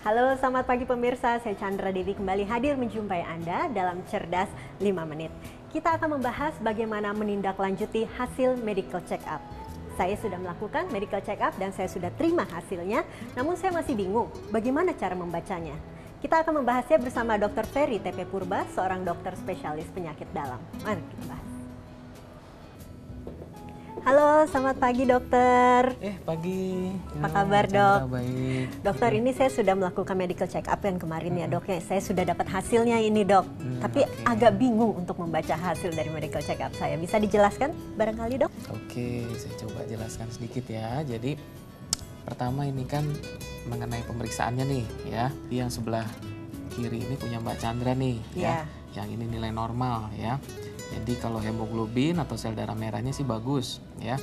Halo, selamat pagi pemirsa. Saya Chandra Dewi kembali hadir menjumpai Anda dalam Cerdas 5 Menit. Kita akan membahas bagaimana menindaklanjuti hasil medical check up. Saya sudah melakukan medical check up dan saya sudah terima hasilnya, namun saya masih bingung bagaimana cara membacanya. Kita akan membahasnya bersama Dr. Ferry TP Purba, seorang dokter spesialis penyakit dalam. Mari kita bahas. Halo, selamat pagi dokter. Pagi. Apa kabar dok? Baik. Dokter, ini saya sudah melakukan medical check up yang kemarin ya dok. Saya sudah dapat hasilnya ini dok. Tapi agak bingung untuk membaca hasil dari medical check up saya. Bisa dijelaskan barangkali dok? Oke, saya coba jelaskan sedikit ya. Jadi pertama ini kan mengenai pemeriksaannya nih ya. Yang sebelah kiri ini punya Mbak Chandra nih ya. Yang ini nilai normal ya. Jadi kalau hemoglobin atau sel darah merahnya sih bagus ya.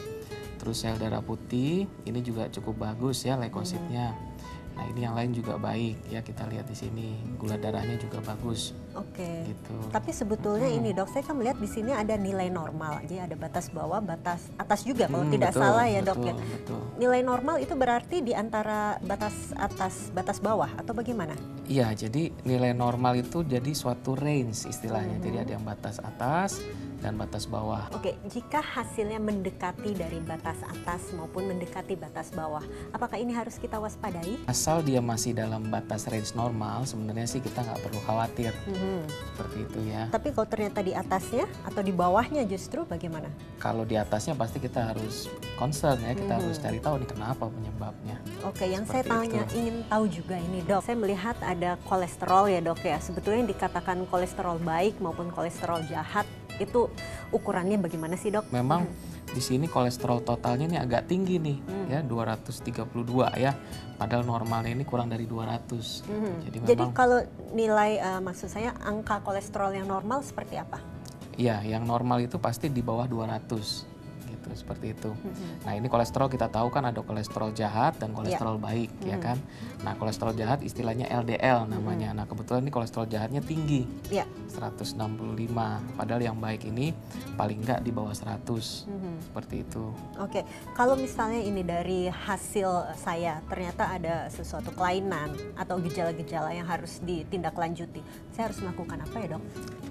Terus sel darah putih ini juga cukup bagus ya leukositnya. Nah ini yang lain juga baik ya, kita lihat di sini gula darahnya juga bagus. Oke. Gitu. Tapi sebetulnya ini dok, saya kan melihat di sini ada nilai normal, jadi ada batas bawah, batas atas juga kalau tidak salah ya dok ya. Betul. Nilai normal itu berarti di antara batas atas, batas bawah atau bagaimana? Iya, jadi nilai normal itu jadi suatu range istilahnya. Jadi ada yang batas atas dan batas bawah. Oke, jika hasilnya mendekati dari batas atas maupun mendekati batas bawah, apakah ini harus kita waspadai? Asal dia masih dalam batas range normal, sebenarnya sih kita nggak perlu khawatir. Seperti itu ya. Tapi kalau ternyata di atasnya atau di bawahnya justru bagaimana? Kalau di atasnya pasti kita harus concern ya, kita harus cari tahu nih kenapa penyebabnya. Oke, yang Seperti saya ingin tahu juga ini dok, saya melihat ada kolesterol ya dok ya. Sebetulnya yang dikatakan kolesterol baik maupun kolesterol jahat itu ukurannya bagaimana sih dok? Memang di sini kolesterol totalnya ini agak tinggi nih ya, 232 ya. Padahal normalnya ini kurang dari 200. Jadi kalau nilai maksud saya angka kolesterol yang normal seperti apa? Iya, yang normal itu pasti di bawah 200 gitu, seperti itu. Nah ini kolesterol kita tahu kan ada kolesterol jahat dan kolesterol baik ya kan. Nah kolesterol jahat istilahnya LDL namanya. Nah kebetulan ini kolesterol jahatnya tinggi, 165. Padahal yang baik ini paling enggak di bawah 100, seperti itu. Oke, kalau misalnya ini dari hasil saya ternyata ada sesuatu kelainan atau gejala-gejala yang harus ditindaklanjuti, saya harus melakukan apa ya dok?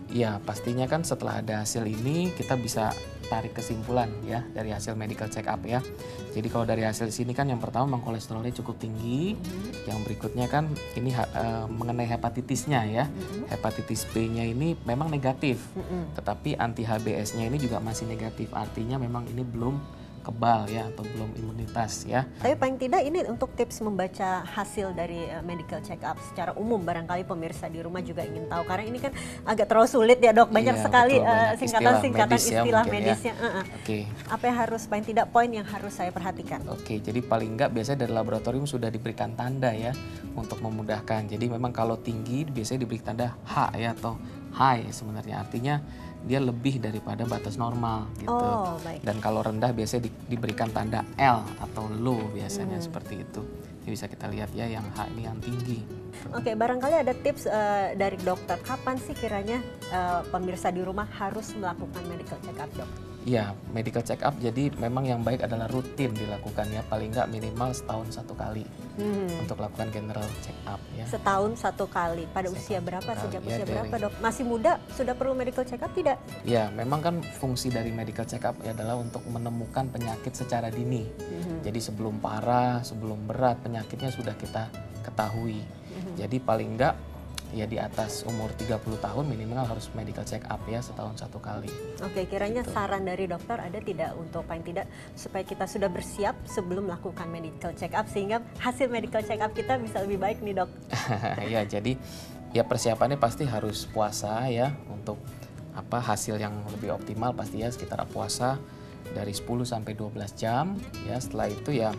Ya pastinya kan setelah ada hasil ini kita bisa tarik kesimpulan ya dari hasil medical check up ya. Jadi kalau dari hasil sini kan yang pertama memang kolesterolnya cukup tinggi. Yang berikutnya kan ini mengenai hepatitisnya ya. Hepatitis B-nya ini memang negatif. Tetapi anti HBS-nya ini juga masih negatif. Artinya memang ini belum kebal ya atau belum imunitas ya. Tapi paling tidak ini untuk tips membaca hasil dari medical check up secara umum, barangkali pemirsa di rumah juga ingin tahu karena ini kan agak terlalu sulit ya dok, banyak sekali singkatan-singkatan istilah medisnya. Apa yang harus paling tidak poin yang harus saya perhatikan? Oke, jadi paling enggak biasanya dari laboratorium sudah diberikan tanda ya untuk memudahkan. Jadi memang kalau tinggi biasanya diberi tanda H ya atau high sebenarnya, artinya dia lebih daripada batas normal gitu. Dan kalau rendah biasanya diberikan tanda L atau low biasanya seperti itu. Jadi bisa kita lihat ya yang H ini yang tinggi. Oke, barangkali ada tips dari dokter, kapan sih kiranya pemirsa di rumah harus melakukan medical check up dok? Iya, medical check up jadi memang yang baik adalah rutin dilakukan ya, paling nggak minimal setahun satu kali untuk lakukan general check up ya. Setahun satu kali, pada usia berapa, sejak usia berapa dok? Masih muda sudah perlu medical check up tidak? Ya, memang kan fungsi dari medical check up adalah untuk menemukan penyakit secara dini. Jadi sebelum parah, sebelum berat penyakitnya sudah kita ketahui. Jadi paling nggak ya di atas umur 30 tahun minimal harus medical check up ya setahun satu kali. Oke, kiranya saran dari dokter ada tidak untuk paling tidak supaya kita sudah bersiap sebelum melakukan medical check up sehingga hasil medical check up kita bisa lebih baik nih dok? Ya jadi ya persiapannya pasti harus puasa ya, untuk hasil yang lebih optimal pasti ya sekitar puasa dari 10 sampai 12 jam ya, setelah itu ya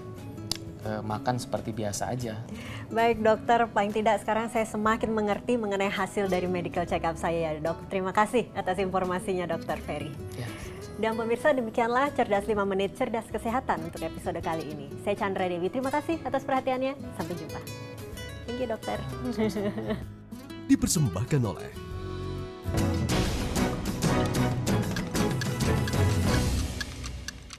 makan seperti biasa aja. Baik dokter, paling tidak sekarang saya semakin mengerti mengenai hasil dari medical check up saya ya dok. Terima kasih atas informasinya dokter Ferry. Dan pemirsa, demikianlah Cerdas 5 Menit Cerdas Kesehatan untuk episode kali ini. Saya Chandra Dewi, terima kasih atas perhatiannya. Sampai jumpa. Thank you dokter. Dipersembahkan oleh